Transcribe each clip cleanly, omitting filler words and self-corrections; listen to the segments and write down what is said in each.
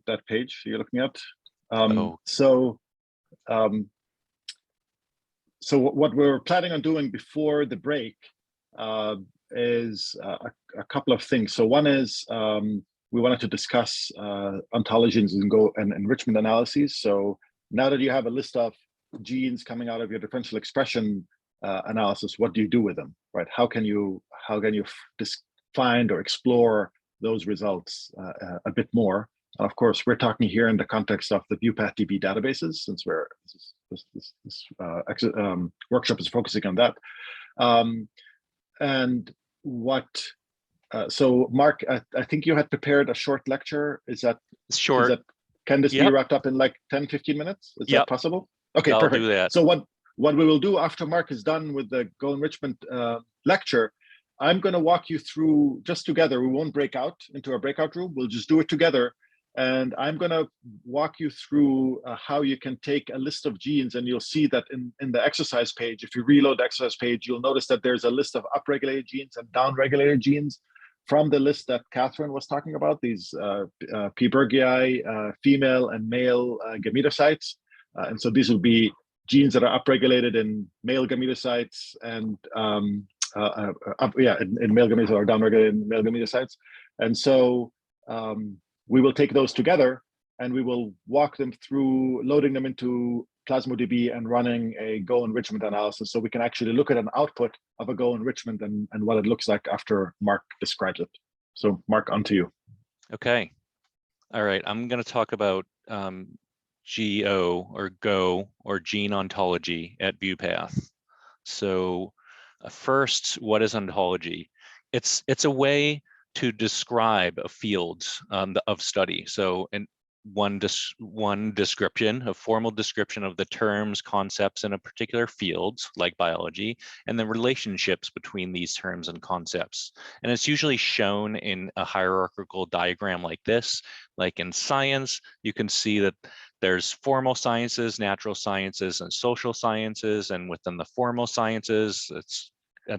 that page you're looking at. Oh, Um, so what we're planning on doing before the break is a couple of things. So one is we wanted to discuss ontologies and enrichment analyses. So now that you have a list of genes coming out of your differential expression analysis, what do you do with them, right? How can you find or explore those results a bit more? And of course, we're talking here in the context of the ViewPathDB databases, since this workshop is focusing on that. So Mark, I think you had prepared a short lecture. Is that short? Can this be wrapped up in like 10, 15 minutes? Is that possible? Okay, I'll perfect. do that. So what we will do after Mark is done with the GOenrichment lecture, I'm going to walk you through just together. We won't break out into a breakout room. We'll just do it together. And I'm going to walk you through how you can take a list of genes, and you'll see that in the exercise page, if you reload the exercise page, you'll notice that there's a list of upregulated genes and downregulated genes from the list that Catherine was talking about, these P. burgii, female and male gametocytes. And so these will be genes that are upregulated in male gametocytes and in male gametocytes, or downregulated in male gametocytes. And so we will take those together and we will walk them through loading them into PlasmoDB and running a GOenrichment analysis, so we can actually look at an output of a GOenrichment and what it looks like after Mark describes it. So Mark, on to you. Okay. All right. I'm going to talk about GO or Gene Ontology at ViewPath. So first, what is ontology? It's a way to describe a field of study. So one description, a formal description of the terms, concepts in a particular field, like biology, and the relationships between these terms and concepts. And it's usually shown in a hierarchical diagram like this. Like in science, you can see that there's formal sciences, natural sciences, and social sciences. And within the formal sciences, it's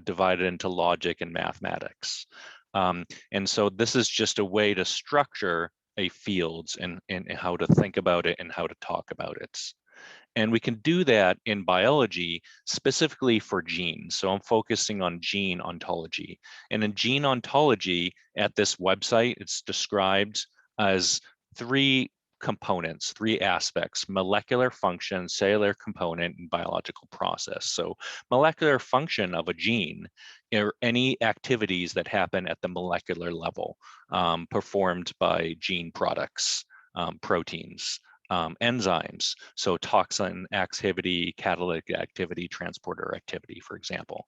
divided into logic and mathematics. And so this is just a way to structure a field and how to think about it and how to talk about it. And we can do that in biology, specifically for genes. So I'm focusing on gene ontology. And in gene ontology at this website, it's described as three components, three aspects: molecular function, cellular component, and biological process. So molecular function of a gene are any activities that happen at the molecular level, performed by gene products, proteins, enzymes, so toxin activity, catalytic activity, transporter activity, for example.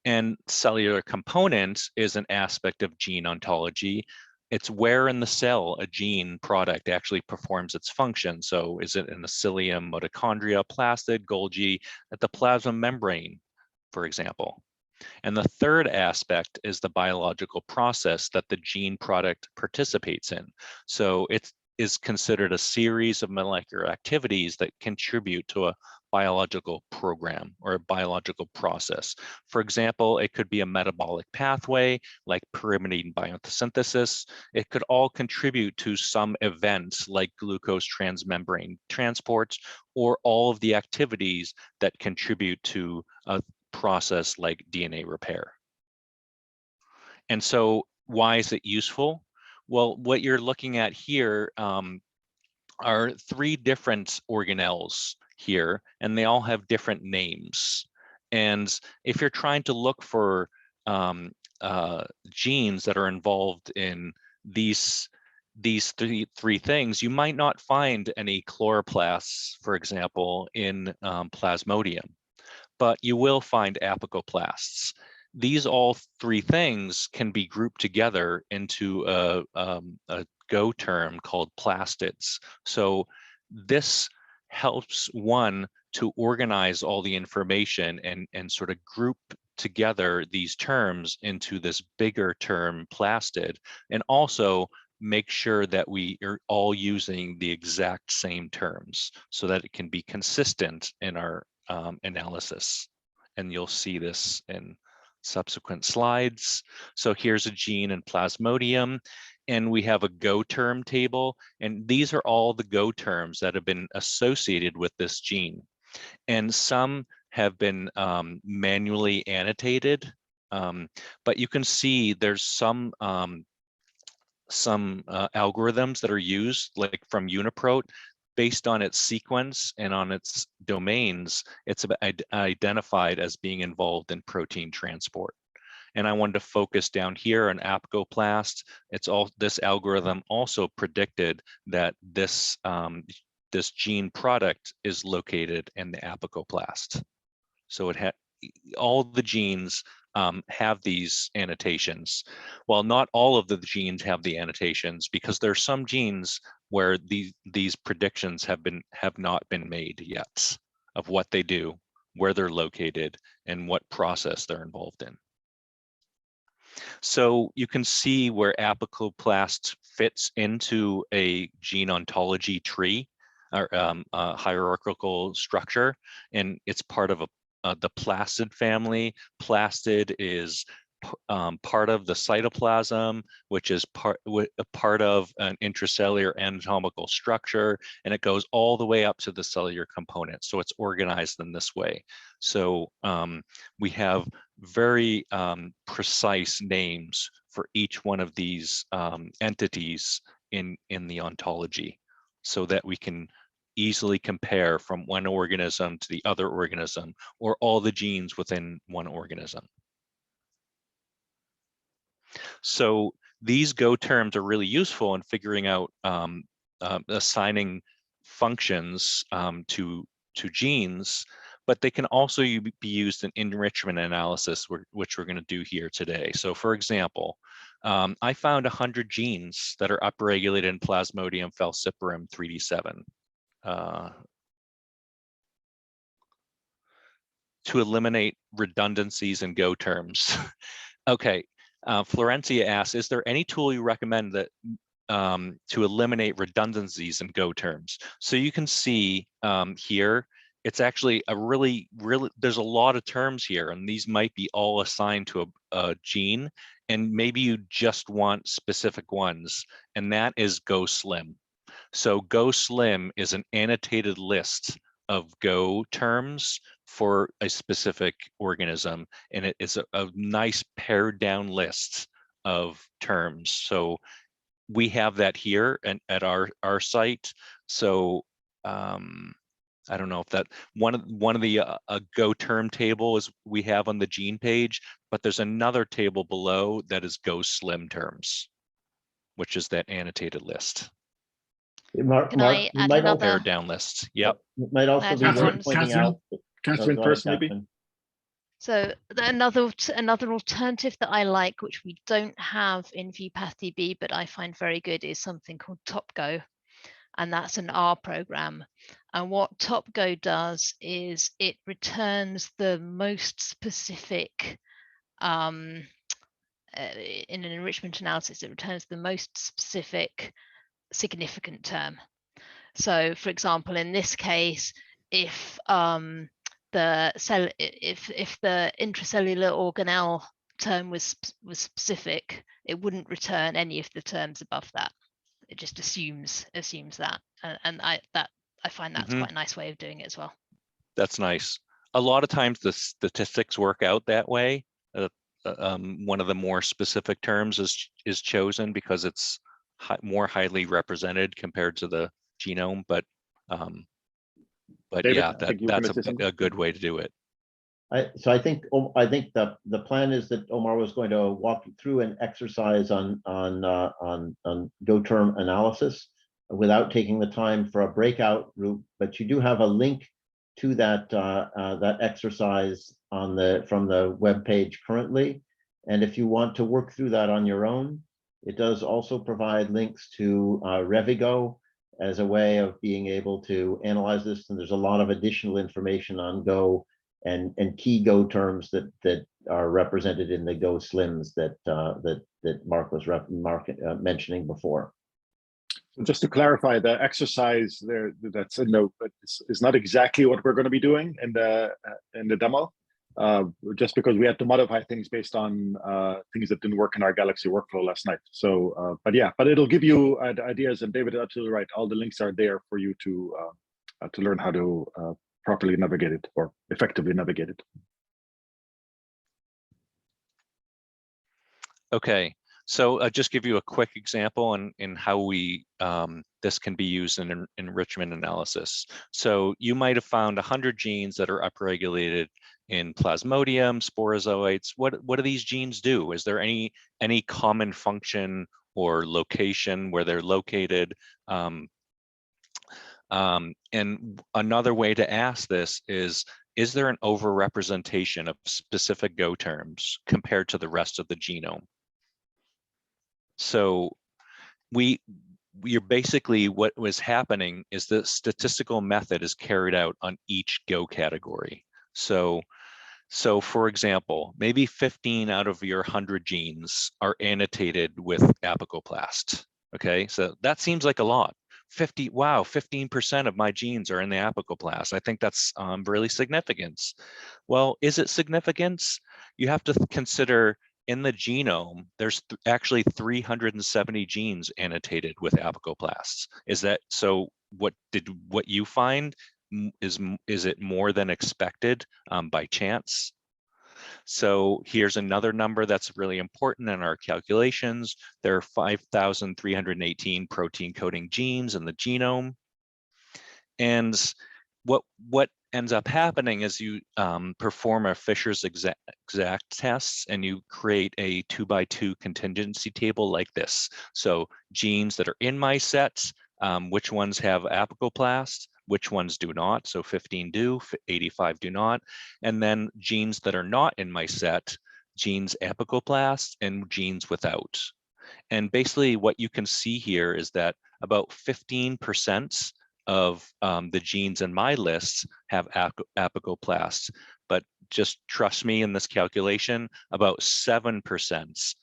And cellular component is an aspect of gene ontology. It's where in the cell a gene product actually performs its function. So is it in the cilium, mitochondria, plastid, Golgi, at the plasma membrane, for example. And the third aspect is the biological process that the gene product participates in. So it is considered a series of molecular activities that contribute to a biological program or a biological process. For example, it could be a metabolic pathway like pyrimidine biosynthesis. It could all contribute to some events like glucose transmembrane transport, or all of the activities that contribute to a process like DNA repair. And so why is it useful? Well, what you're looking at here are three different organelles here, and they all have different names. And if you're trying to look for genes that are involved in these three things, you might not find any chloroplasts, for example, in Plasmodium, but you will find apicoplasts. These all three things can be grouped together into a Go term called plastids. So this helps one to organize all the information and sort of group together these terms into this bigger term plastid, and also make sure that we are all using the exact same terms so that it can be consistent in our analysis. And you'll see this in subsequent slides. So here's a gene in Plasmodium. and we have a Go term table, and these are all the Go terms that have been associated with this gene. And some have been manually annotated, but you can see there's some algorithms that are used, like from UniProt, based on its sequence and on its domains, it's identified as being involved in protein transport. And I wanted to focus down here on apicoplast. This algorithm also predicted that this this gene product is located in the apicoplast. So it had all the genes have these annotations. While not all of the genes have the annotations, because there are some genes where these predictions have not been made yet of what they do, where they're located, and what process they're involved in. So you can see where apicoplast fits into a gene ontology tree or a hierarchical structure, and it's part of the plastid family. Plastid is part of the cytoplasm, which is part of an intracellular anatomical structure, and it goes all the way up to the cellular component. So it's organized in this way. So we have very precise names for each one of these entities in the ontology, so that we can easily compare from one organism to the other organism, or all the genes within one organism. So these Go terms are really useful in figuring out assigning functions to genes, but they can also be used in enrichment analysis, which we're going to do here today. So for example, I found 100 genes that are upregulated in Plasmodium falciparum 3D7. To eliminate redundancies in Go terms. Okay, Florencia asks, is there any tool you recommend that to eliminate redundancies in Go terms? So you can see here, it's actually a really, there's a lot of terms here, and these might be all assigned to a gene, and maybe you just want specific ones, and that is Go Slim. So Go Slim is an annotated list of Go terms for a specific organism, and it is a nice pared down list of terms. So we have that here and at our site. So I don't know if that one of the Go term table is we have on the gene page, but there's another table below that is Go Slim terms, which is that annotated list. Mark, Can I add another? Pared down list. Yep. It might also be worth pointing out. Catherine Go ahead, first, maybe. Catherine. So another alternative that I like, which we don't have in ViewPathDB, but I find very good, is something called TopGo, and that's an R program. And what TopGo does is it returns the most specific, in an enrichment analysis, it returns the most specific significant term. So, for example, in this case, if the intracellular organelle term was specific, it wouldn't return any of the terms above that. It just assumes that, and I find that's quite a nice way of doing it as well. That's nice. A lot of times the statistics work out that way. One of the more specific terms is chosen because it's more highly represented compared to the genome, but David, yeah, that's a good way to do it. So I think the plan is that Omar was going to walk you through an exercise on Go term analysis without taking the time for a breakout group, but you do have a link to that that exercise from the web page currently, and if you want to work through that on your own, it does also provide links to Revigo as a way of being able to analyze this, and there's a lot of additional information on Go and key Go terms that are represented in the Go Slims that Mark was mentioning before. Just to clarify, the exercise there that's a note, but it's not exactly what we're going to be doing in the demo. just because we had to modify things based on things that didn't work in our Galaxy workflow last night. So, but it'll give you ideas, and David is absolutely right. All the links are there for you to learn how to properly navigate it or effectively navigate it. Okay, so just give you a quick example in how we this can be used in enrichment analysis. So you might have found 100 genes that are upregulated in Plasmodium, sporozoites. What do these genes do? Is there any common function or location where they're located? And another way to ask this is there an overrepresentation of specific Go terms compared to the rest of the genome? So we're basically, what was happening is the statistical method is carried out on each Go category. So for example, maybe 15 out of your 100 genes are annotated with apicoplast. Okay, so that seems like a lot. 15% of my genes are in the apicoplast. I think that's really significant. Well, is it significance? You have to consider in the genome, there's actually 370 genes annotated with apicoplasts. Is that so? What you find is it more than expected by chance? So here's another number that's really important in our calculations. There are 5,318 protein coding genes in the genome. And what ends up happening is you perform a Fisher's exact test, and you create a 2x2 contingency table like this. So genes that are in my sets, which ones have apicoplast, which ones do not. So 15 do, 85 do not. And then genes that are not in my set, genes apicoplast and genes without. And basically what you can see here is that about 15% of the genes in my list have apicoplasts, but just trust me in this calculation, about 7%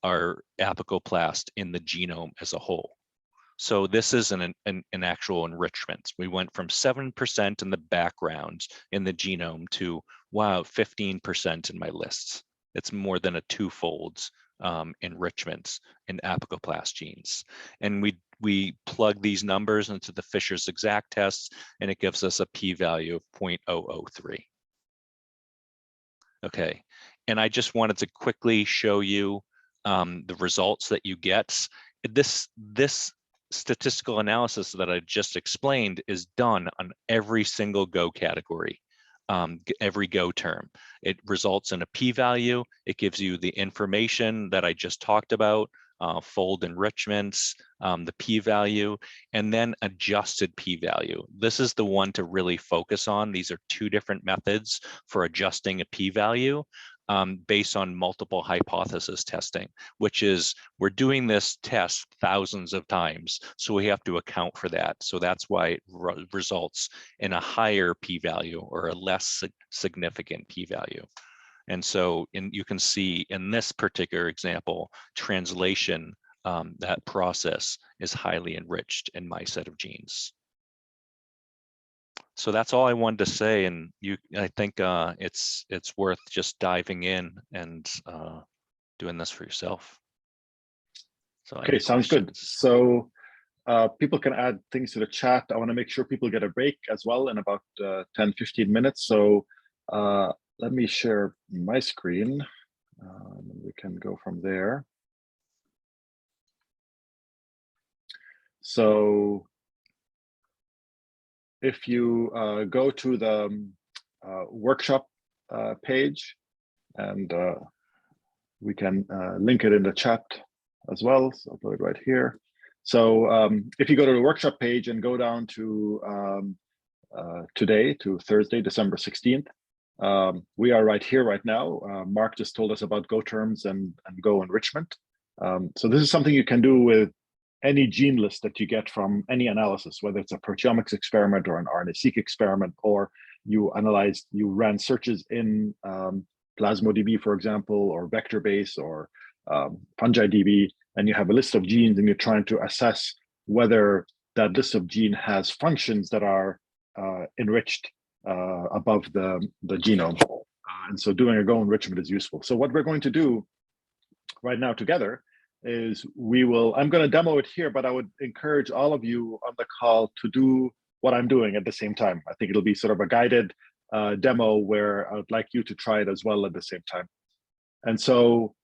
are apicoplast in the genome as a whole. So this is an actual enrichment. We went from 7% in the background in the genome to, wow, 15% in my lists. It's more than a twofold enrichment in apicoplast genes. And we plug these numbers into the Fisher's exact test, and it gives us a p-value of 0.003. Okay, and I just wanted to quickly show you the results that you get. This statistical analysis that I just explained is done on every single Go category, every Go term. It results in a p-value. It gives you the information that I just talked about, fold enrichments, the p-value, and then adjusted p-value. This is the one to really focus on. These are two different methods for adjusting a p-value. Based on multiple hypothesis testing, which is we're doing this test thousands of times, so we have to account for that. So that's why it results in a higher p-value or a less significant p-value. And so you can see in this particular example, translation, that process is highly enriched in my set of genes. So that's all I wanted to say, and I think it's worth just diving in and doing this for yourself. So okay, sounds good. So people can add things to the chat. I want to make sure people get a break as well in about 10-15 minutes. So let me share my screen. We can go from there. So if you go to the workshop page, and we can link it in the chat as well. So I'll put it right here. So if you go to the workshop page and go down to today, to Thursday, December 16th, we are right here right now. Mark just told us about Go terms and GOenrichment. So this is something you can do with any gene list that you get from any analysis, whether it's a proteomics experiment or an RNA-seq experiment, or you ran searches in PlasmoDB, for example, or VectorBase or FungiDB, and you have a list of genes and you're trying to assess whether that list of gene has functions that are enriched above the genome. And so doing a GOenrichment is useful. So what we're going to do right now together is I'm going to demo it here, but I would encourage all of you on the call to do what I'm doing at the same time. I think it'll be sort of a guided demo where I would like you to try it as well at the same time. And so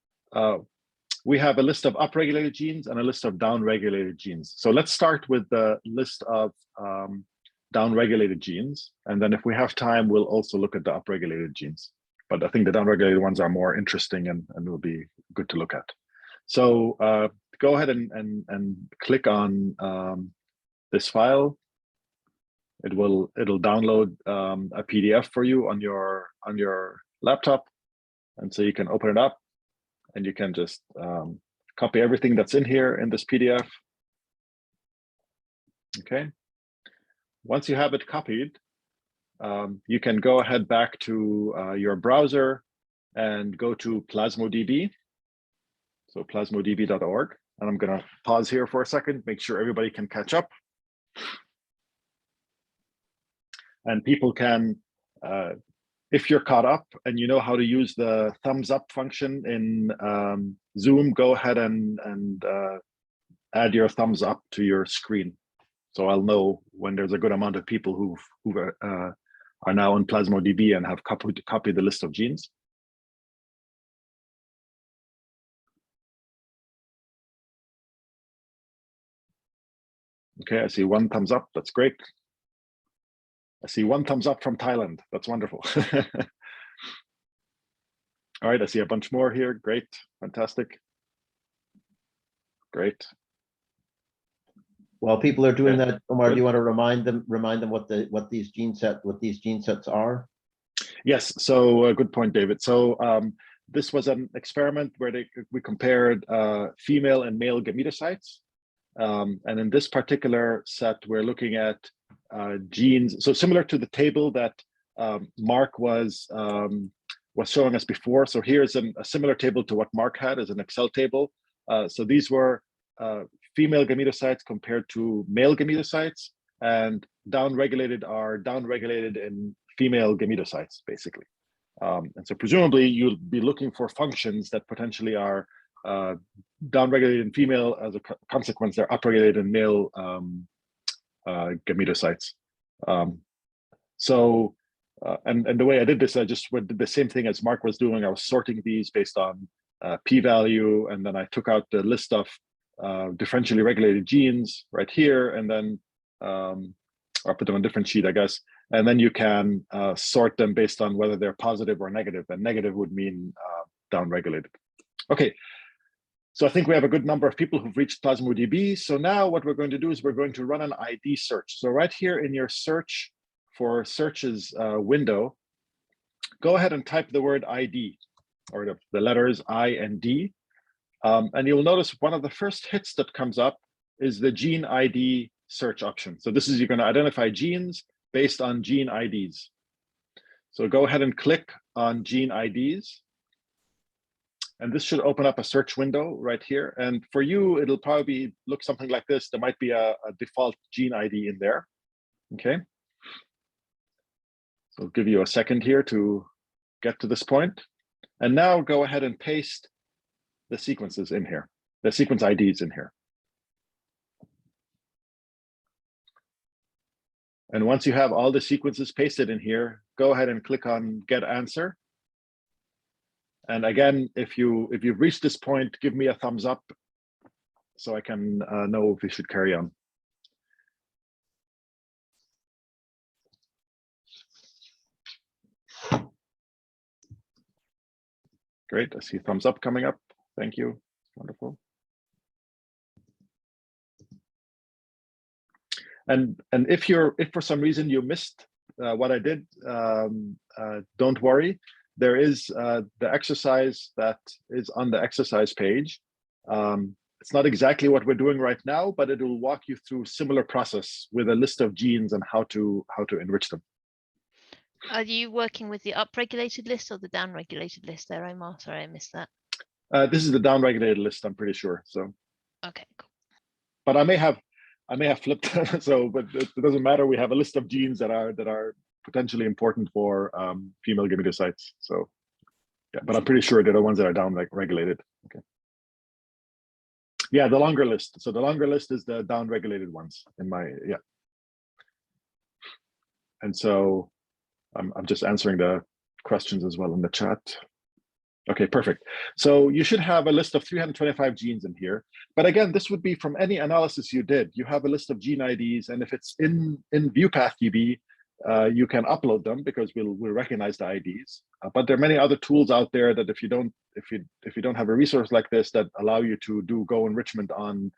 we have a list of upregulated genes and a list of downregulated genes. So let's start with the list of downregulated genes. And then if we have time, we'll also look at the upregulated genes. But I think the downregulated ones are more interesting and will be good to look at. So go ahead and click on this file. It'll download a PDF for you on your laptop, and so you can open it up, and you can just copy everything that's in here in this PDF. Okay. Once you have it copied, you can go ahead back to your browser and go to PlasmoDB. So plasmodb.org, and I'm going to pause here for a second, make sure everybody can catch up. And people can, if you're caught up and you know how to use the thumbs up function in Zoom, go ahead and add your thumbs up to your screen. So I'll know when there's a good amount of people who are now on PlasmoDB and have copied the list of genes. Okay, I see one thumbs up. That's great. I see one thumbs up from Thailand. That's wonderful. All right, I see a bunch more here. Great, fantastic. Great. While people are doing that, Omar, do you want to remind them what these gene sets are? Yes. So good point, David. So this was an experiment where we compared female and male gametocytes. And in this particular set, we're looking at genes. So similar to the table that Mark was showing us before. So here's a similar table to what Mark had as an Excel table. So these were female gametocytes compared to male gametocytes, and downregulated are downregulated in female gametocytes, basically. And so presumably you'll be looking for functions that potentially are downregulated in female. As a consequence, they're upregulated in male gametocytes. And the way I did this, I just did the same thing as Mark was doing. I was sorting these based on p-value, and then I took out the list of differentially regulated genes right here, and then I'll put them on a different sheet, I guess. And then you can sort them based on whether they're positive or negative, and negative would mean downregulated. Okay, so I think we have a good number of people who've reached PlasmoDB. So now what we're going to do is we're going to run an ID search. So right here in your search for searches window, go ahead and type the word ID, or the letters I and D. And you'll notice one of the first hits that comes up is the gene ID search option. So this is, you're going to identify genes based on gene IDs. So go ahead and click on gene IDs. And this should open up a search window right here. And for you, it'll probably look something like this. There might be a default gene ID in there. Okay. So I'll give you a second here to get to this point. And now go ahead and paste the sequences in here, the sequence IDs in here. And once you have all the sequences pasted in here, go ahead and click on Get Answer. And again, if you've reached this point, give me a thumbs up so I can know if we should carry on. Great, I see thumbs up coming up. Thank you, wonderful. And if for some reason you missed what I did, don't worry. There is the exercise that is on the exercise page. It's not exactly what we're doing right now, but it will walk you through similar process with a list of genes and how to enrich them. Are you working with the upregulated list or the downregulated list there, Omar? Sorry, I missed that. This is the downregulated list, I'm pretty sure. So. Okay, cool. But I may have flipped. So, but it doesn't matter. We have a list of genes that are potentially important for female gametocytes. So Yeah, but I'm pretty sure they're the ones that are down regulated. Okay. Yeah, the longer list. So the longer list is the down regulated ones in my, yeah. And so I'm just answering the questions as well in the chat. Okay, perfect. So you should have a list of 325 genes in here. But again, this would be from any analysis you did. You have a list of gene IDs, and if it's in ViewPathDB, you can upload them because we'll recognize the IDs. But there are many other tools out there that if you don't have a resource like this that allow you to do GOenrichment on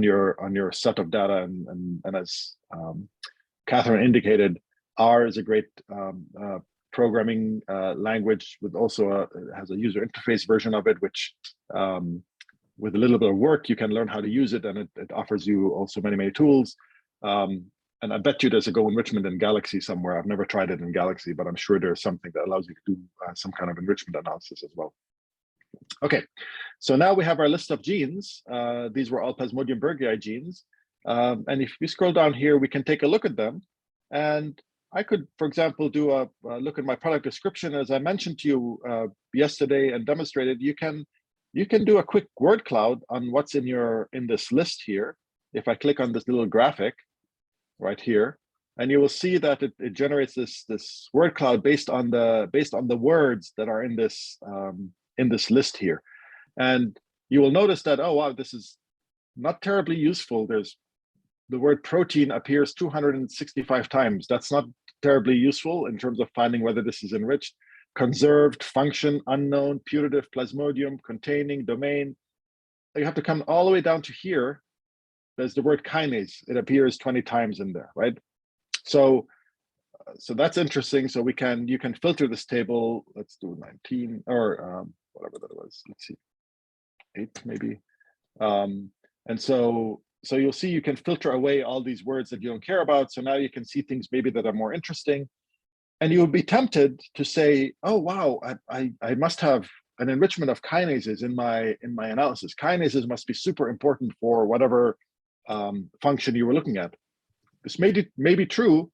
your set of data, and as Catherine indicated, R is a great programming language with also has a user interface version of it, which with a little bit of work you can learn how to use it, and it offers you also many tools. And I bet you there's a GOenrichment in Galaxy somewhere. I've never tried it in Galaxy, but I'm sure there's something that allows you to do some kind of enrichment analysis as well. Okay, so now we have our list of genes. These were all Plasmodium berghei genes. And if we scroll down here, we can take a look at them. And I could, for example, do a look at my product description. As I mentioned to you yesterday and demonstrated, you can do a quick word cloud on what's in this list here. If I click on this little graphic right here, and you will see that it generates this word cloud based on the words that are in this list here. And you will notice that, oh wow, this is not terribly useful. The word protein appears 265 times. That's not terribly useful in terms of finding whether this is enriched. Conserved, function, unknown, putative, plasmodium, containing, domain. You have to come all the way down to here. There's the word kinase. It appears 20 times in there, right? So that's interesting. So you can filter this table. Let's do 19 or whatever that was. Let's see, 8 maybe. And so you'll see you can filter away all these words that you don't care about. So now you can see things maybe that are more interesting. And you'll be tempted to say, oh, wow, I must have an enrichment of kinases in my analysis. Kinases must be super important for whatever function you were looking at. This may be true,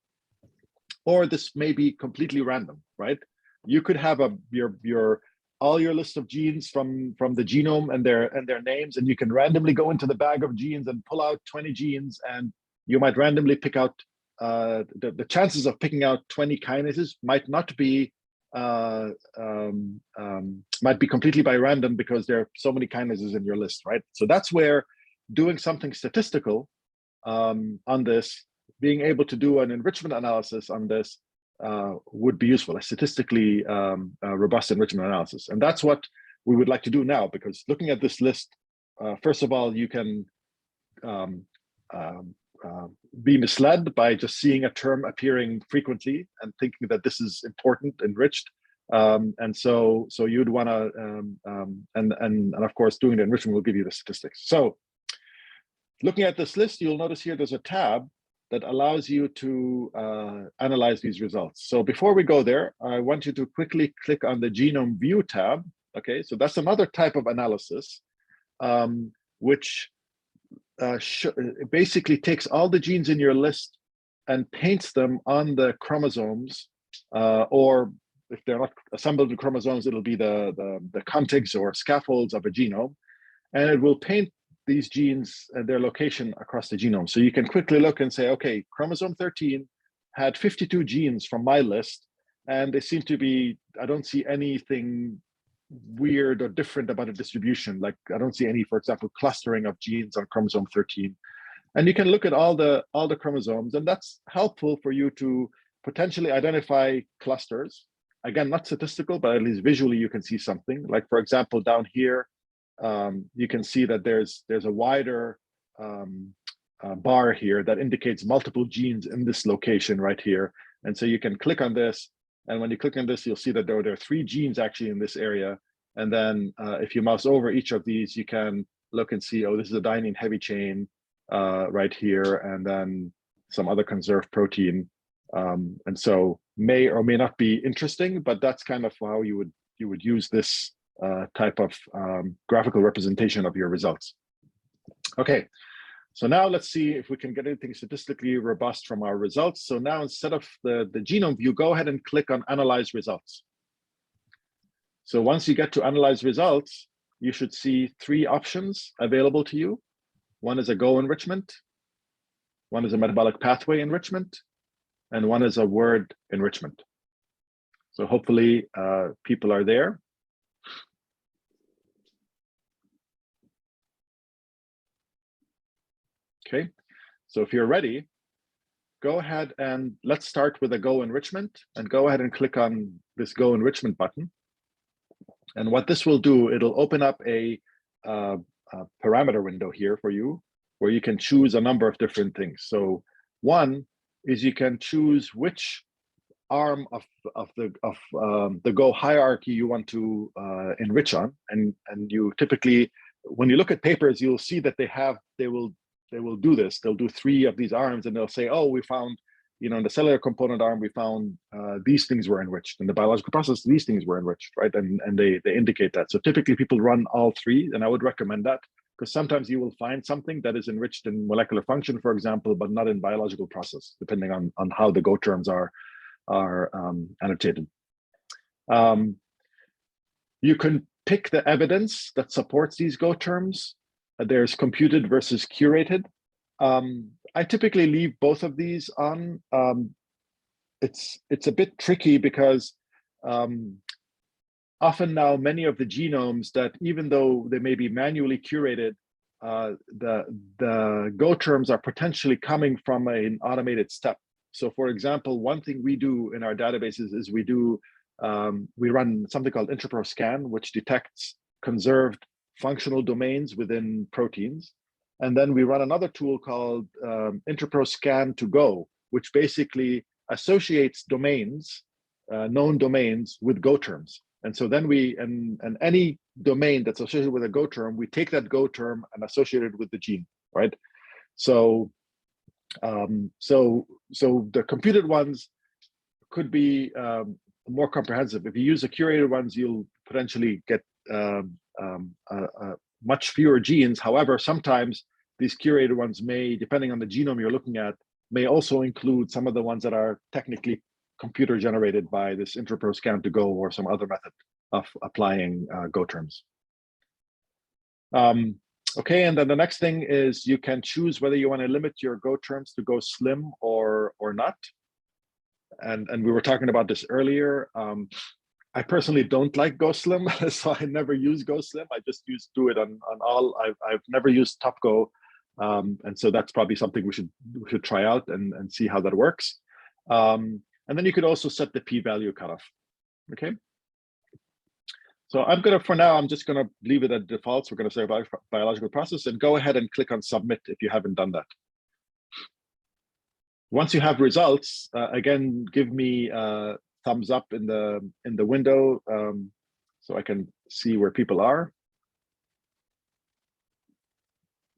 or this may be completely random, right? You could have all your list of genes from the genome and their names, and you can randomly go into the bag of genes and pull out 20 genes, and you might randomly pick out the chances of picking out 20 kinases might not be might be completely by random because there are so many kinases in your list, right? So that's where doing something statistical on this, being able to do an enrichment analysis on this would be useful, a statistically robust enrichment analysis. And that's what we would like to do now, because looking at this list, first of all, you can be misled by just seeing a term appearing frequently and thinking that this is important, enriched. And so you'd want to, and of course, doing the enrichment will give you the statistics. So looking at this list, you'll notice here there's a tab that allows you to analyze these results. So before we go there, I want you to quickly click on the Genome View tab. Okay, so that's another type of analysis, which basically takes all the genes in your list and paints them on the chromosomes, or if they're not assembled in chromosomes, it'll be the contigs or scaffolds of a genome, and it will paint these genes and their location across the genome. So you can quickly look and say, okay, chromosome 13 had 52 genes from my list, and they seem to be, I don't see anything weird or different about a distribution. Like I don't see any, for example, clustering of genes on chromosome 13. And you can look at all the chromosomes, and that's helpful for you to potentially identify clusters. Again, not statistical, but at least visually you can see something. Like for example, down here, you can see that there's a wider bar here that indicates multiple genes in this location right here. And so you can click on this, and when you click on this, you'll see that there are 3 genes actually in this area. And then if you mouse over each of these, you can look and see, oh, this is a dynein heavy chain right here, and then some other conserved protein. And so may or may not be interesting, but that's kind of how you would use this type of graphical representation of your results. Okay, so now let's see if we can get anything statistically robust from our results. So now instead of the genome view, go ahead and click on Analyze Results. So once you get to analyze results, you should see 3 options available to you. One is a GOenrichment, one is a metabolic pathway enrichment, and one is a word enrichment. So hopefully people are there. Okay, so if you're ready, go ahead and let's start with a GOenrichment, and go ahead and click on this GOenrichment button. And what this will do, it'll open up a parameter window here for you, where you can choose a number of different things. So one is you can choose which arm of the Go hierarchy you want to enrich on, and you typically, when you look at papers, you'll see that they will do this. They'll do 3 of these arms, and they'll say, oh, we found, you know, in the cellular component arm, we found these things were enriched. In the biological process, these things were enriched, right? And they indicate that. So typically people run all 3, and I would recommend that, because sometimes you will find something that is enriched in molecular function, for example, but not in biological process, depending on how the Go terms are annotated. You can pick the evidence that supports these Go terms. There's computed versus curated. I typically leave both of these on. It's a bit tricky because often now many of the genomes that, even though they may be manually curated, the Go terms are potentially coming from an automated step. So for example, one thing we do in our databases is we run something called IntraPro-Scan, which detects conserved functional domains within proteins. And then we run another tool called IntraPro-Scan to Go, which basically associates domains, known domains, with Go terms. And so then and any domain that's associated with a Go term, we take that Go term and associate it with the gene, right? So the computed ones could be more comprehensive. If you use the curated ones, you'll potentially get much fewer genes. However, sometimes these curated ones may, depending on the genome you're looking at, may also include some of the ones that are technically computer generated by this IntraPro-Scan to Go or some other method of applying Go terms. Okay, and then the next thing is you can choose whether you want to limit your Go terms to Go Slim or not. And we were talking about this earlier. I personally don't like Go Slim, so I never use Go Slim. I just do it on all. I've never used Top Go, and so that's probably something we should try out and see how that works. And then you could also set the p-value cutoff. Okay. So for now, I'm just gonna leave it at defaults. We're gonna say biological process, and go ahead and click on submit if you haven't done that. Once you have results, again, give me a thumbs up in the window so I can see where people are.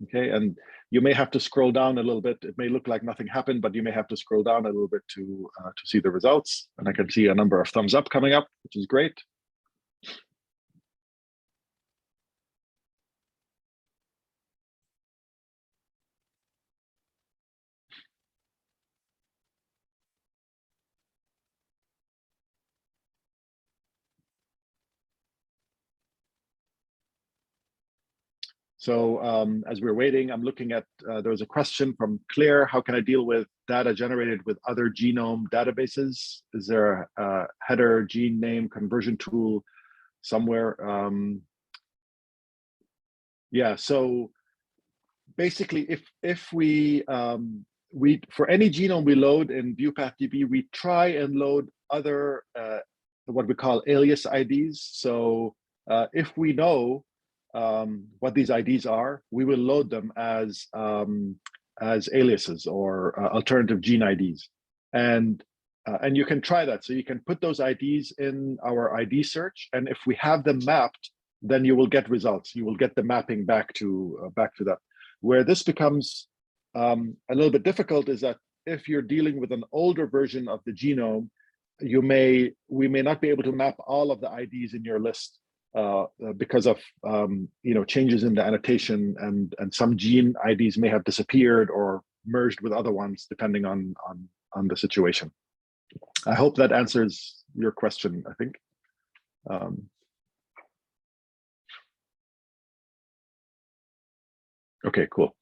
Okay, and you may have to scroll down a little bit. It may look like nothing happened, but you may have to scroll down a little bit to see the results. And I can see a number of thumbs up coming up, which is great. So as we're waiting, I'm looking at, there was a question from Claire, how can I deal with data generated with other genome databases? Is there a header gene name conversion tool somewhere? Yeah, so basically if we for any genome we load in ViewPathDB, we try and load other, what we call alias IDs. So if we know what these IDs are, we will load them as aliases or alternative gene IDs, and you can try that. So you can put those IDs in our ID search, and if we have them mapped, then you will get results. You will get the mapping back to that. Where this becomes a little bit difficult is that if you're dealing with an older version of the genome, we may not be able to map all of the IDs in your list. Because of changes in the annotation, and some gene IDs may have disappeared or merged with other ones depending on the situation. I hope that answers your question, I think. Okay, cool.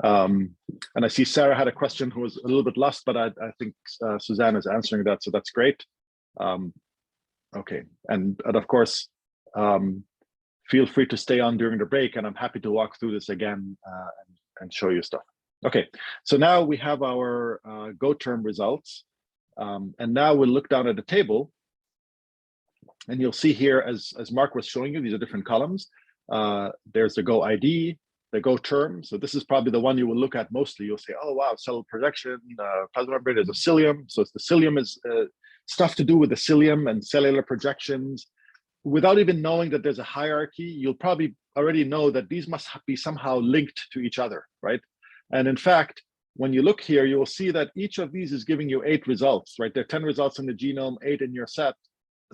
And I see Sarah had a question who was a little bit lost, but I think Suzanne is answering that, so that's great. Okay, and of course, feel free to stay on during the break, and I'm happy to walk through this again and show you stuff. Okay, so now we have our Go term results, and now we'll look down at the table, and you'll see here, as Mark was showing you, these are different columns. There's the Go ID, the Go term. So this is probably the one you will look at mostly. You'll say, oh, wow, cell projection, plasma membrane, there's a cilium. So it's the cilium is stuff to do with the cilium and cellular projections. Without even knowing that there's a hierarchy, you'll probably already know that these must be somehow linked to each other, right? And in fact, when you look here, you will see that each of these is giving you 8 results, right? There are 10 results in the genome, 8 in your set.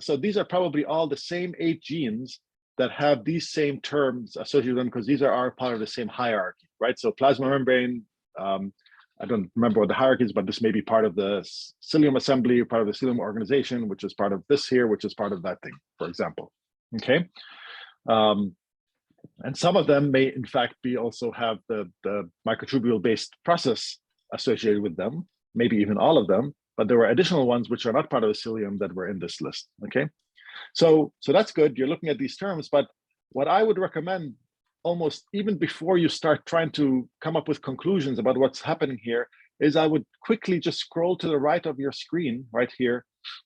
So these are probably all the same 8 genes that have these same terms associated with them, because these are part of the same hierarchy, right? So plasma membrane, I don't remember what the hierarchy is, but this may be part of the cilium assembly, part of the cilium organization, which is part of this here, which is part of that thing, for example. Okay. And some of them may in fact be also have the microtubule based process associated with them, maybe even all of them, but there were additional ones which are not part of the cilium that were in this list. Okay. So that's good. You're looking at these terms, but what I would recommend, almost even before you start trying to come up with conclusions about what's happening here, is I would quickly just scroll to the right of your screen right here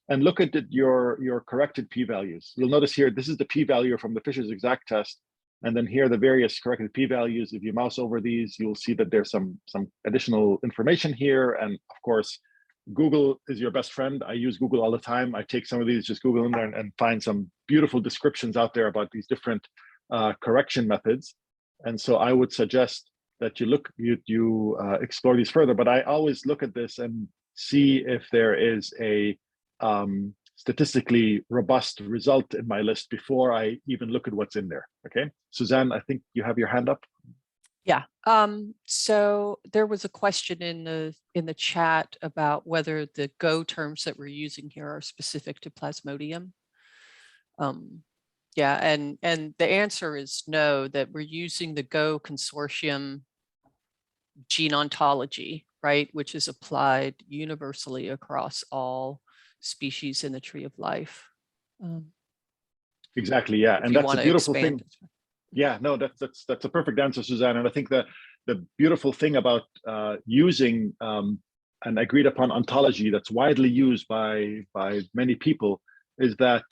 and look at your corrected p-values. You'll notice here, this is the p-value from the Fisher's exact test. And then here are the various corrected p-values. If you mouse over these, you'll see that there's some additional information here. And of course, Google is your best friend. I use Google all the time. I take some of these, just Google in there and find some beautiful descriptions out there about these different correction methods. And so I would suggest that you explore these further, but I always look at this and see if there is a statistically robust result in my list before I even look at what's in there. Okay, Suzanne, I think you have your hand up. Yeah. So there was a question in the chat about whether the Go terms that we're using here are specific to Plasmodium. Yeah, and the answer is no, that we're using the Go consortium Gene Ontology, right, which is applied universally across all species in the tree of life. Exactly, yeah, and that's a beautiful thing. Yeah, no, that's a perfect answer, Suzanne. And I think the beautiful thing about using an agreed upon ontology that's widely used by many people is that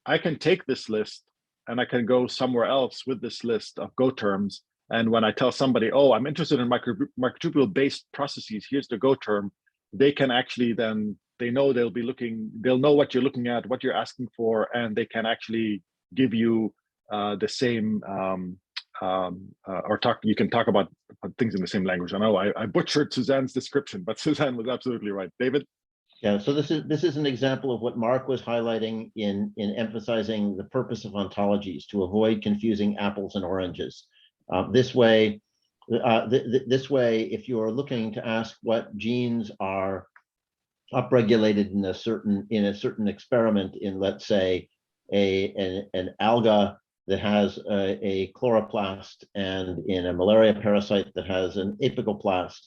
I can take this list and I can go somewhere else with this list of Go terms. And when I tell somebody, oh, I'm interested in microtubule-based processes, here's the Go term, they can actually then, they know they'll know what you're looking at, what you're asking for, and they can actually give you the same, you can talk about things in the same language. I know I butchered Suzanne's description, but Suzanne was absolutely right. David? Yeah, so this is an example of what Mark was highlighting in emphasizing the purpose of ontologies, to avoid confusing apples and oranges. This way, if you are looking to ask what genes are upregulated in a certain experiment in, let's say, an alga that has a chloroplast, and in a malaria parasite that has an apicoplast,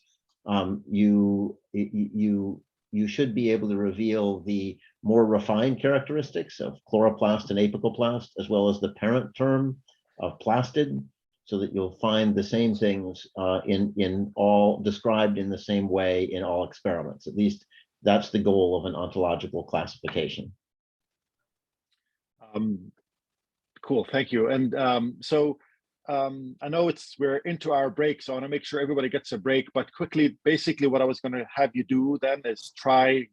you should be able to reveal the more refined characteristics of chloroplast and apicoplast, as well as the parent term of plastid, so that you'll find the same things in all described in the same way in all experiments. At least that's the goal of an ontological classification. Cool, thank you. And I know we're into our break, so I want to make sure everybody gets a break, but quickly, basically what I was going to have you do then is try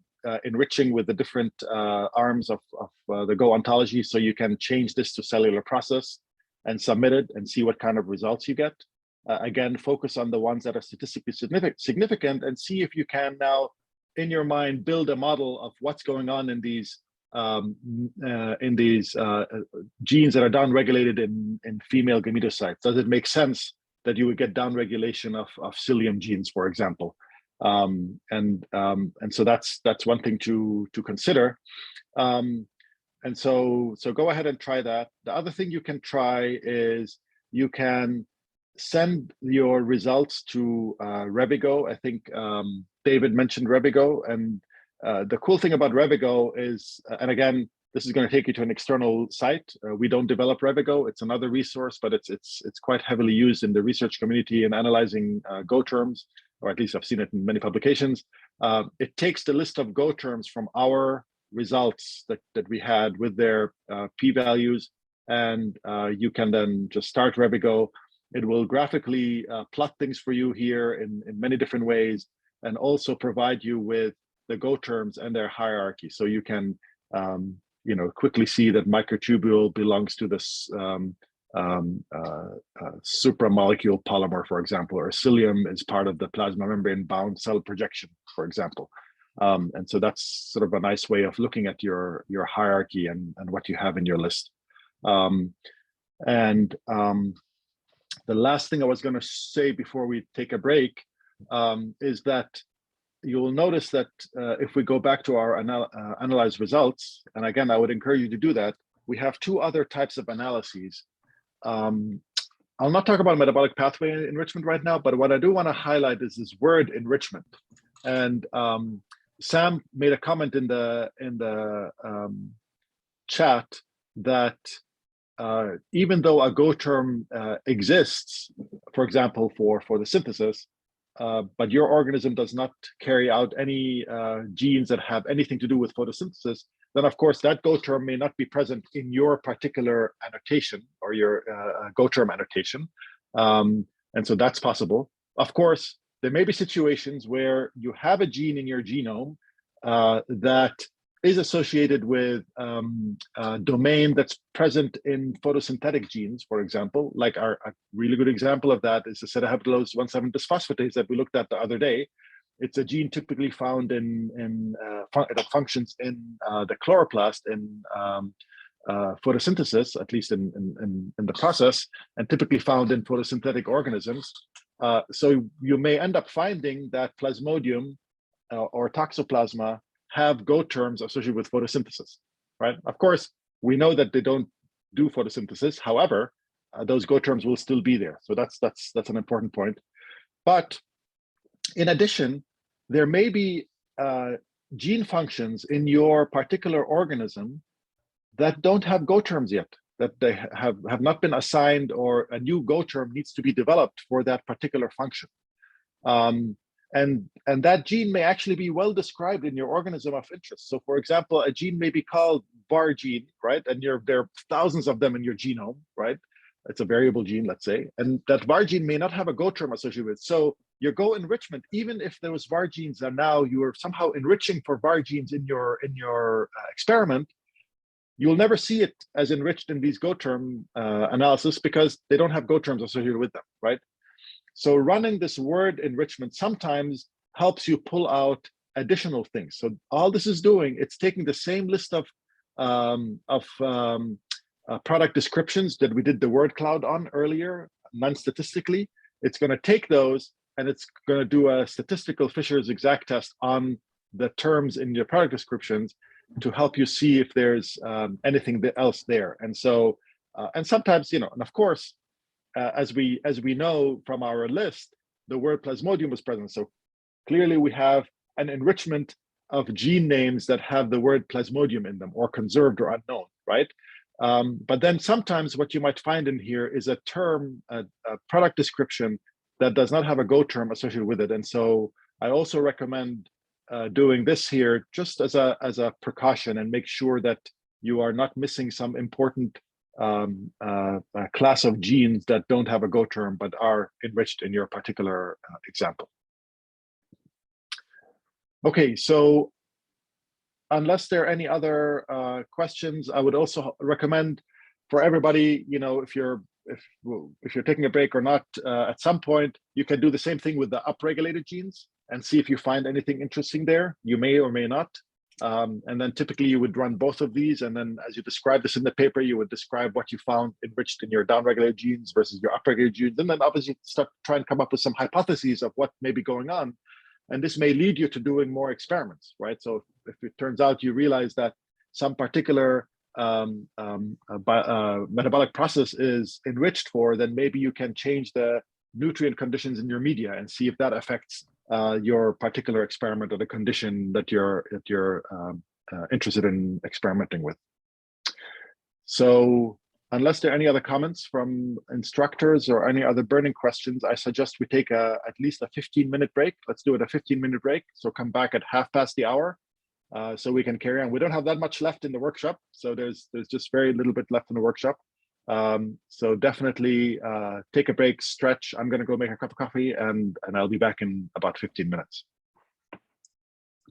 enriching with the different arms of the Go ontology, so you can change this to cellular process and submit it and see what kind of results you get. Again, focus on the ones that are statistically significant and see if you can now, in your mind, build a model of what's going on in these genes that are downregulated in female gametocytes. Does it make sense that you would get downregulation of cilium genes, for example? And so that's one thing to consider. And so go ahead and try that. The other thing you can try is you can send your results to Revigo. I think David mentioned Revigo, and the cool thing about Revigo is, and again, this is going to take you to an external site. We don't develop Revigo; it's another resource, but it's quite heavily used in the research community in analyzing Go terms, or at least I've seen it in many publications. It takes the list of Go terms from our results that we had with their p-values, and you can then just start Revigo. It will graphically plot things for you here in many different ways, and also provide you with the Go terms and their hierarchy, so you can quickly see that microtubule belongs to this supramolecule polymer, for example, or cilium is part of the plasma membrane bound cell projection, for example. And so that's sort of a nice way of looking at your hierarchy and what you have in your list. The last thing I was going to say before we take a break is that you will notice that if we go back to our analyzed results, and again, I would encourage you to do that, we have two other types of analyses. I'll not talk about metabolic pathway enrichment right now, but what I do want to highlight is this word enrichment. And Sam made a comment in the chat that even though a Go term exists, for example, for the synthesis, but your organism does not carry out any genes that have anything to do with photosynthesis, then of course that Go term may not be present in your particular annotation or your Go term annotation. And so that's possible. Of course, there may be situations where you have a gene in your genome that is associated with a domain that's present in photosynthetic genes, for example. Like a really good example of that is the acetylhydrolase 1,7 bisphosphatase that we looked at the other day. It's a gene typically found that functions in the chloroplast in photosynthesis, at least in the process, and typically found in photosynthetic organisms. So you may end up finding that Plasmodium or Toxoplasma have Go terms associated with photosynthesis, right? Of course, we know that they don't do photosynthesis. However, those Go terms will still be there. So that's an important point. But in addition, there may be gene functions in your particular organism that don't have Go terms yet, that they have not been assigned, or a new Go term needs to be developed for that particular function. And that gene may actually be well described in your organism of interest. So for example, a gene may be called VAR gene, right? And there are thousands of them in your genome, right? It's a variable gene, let's say. And that VAR gene may not have a Go term associated with it. So your Go enrichment, even if those VAR genes are now, you are somehow enriching for VAR genes in your experiment, you'll never see it as enriched in these Go term analysis because they don't have Go terms associated with them, right? So running this word enrichment sometimes helps you pull out additional things. So all this is doing, it's taking the same list of product descriptions that we did the word cloud on earlier, non-statistically. It's going to take those and it's going to do a statistical Fisher's exact test on the terms in your product descriptions to help you see if there's anything else there. And so, and sometimes, and of course, as we know from our list, the word Plasmodium was present. So clearly we have an enrichment of gene names that have the word Plasmodium in them, or conserved or unknown, right? But then sometimes what you might find in here is a term, a product description that does not have a Go term associated with it. And so I also recommend doing this here just as a precaution, and make sure that you are not missing some important class of genes that don't have a Go term but are enriched in your particular example. Okay, so unless there are any other questions, I would also recommend for everybody, if you're taking a break or not, at some point you can do the same thing with the upregulated genes and see if you find anything interesting there. You may or may not. And then typically you would run both of these, and then as you describe this in the paper, you would describe what you found enriched in your downregulated genes versus your upregulated genes, and then obviously try and come up with some hypotheses of what may be going on. And this may lead you to doing more experiments, right? So if it turns out you realize that some particular metabolic process is enriched for, then maybe you can change the nutrient conditions in your media and see if that affects your particular experiment or the condition that you're interested in experimenting with. So unless there are any other comments from instructors or any other burning questions, I suggest we take at least a 15-minute break. Let's do it a 15-minute break. So come back at 1/2 so we can carry on. We don't have that much left in the workshop, so there's just very little bit left in the workshop. So definitely take a break, stretch. I'm going to go make a cup of coffee, and I'll be back in about 15 minutes.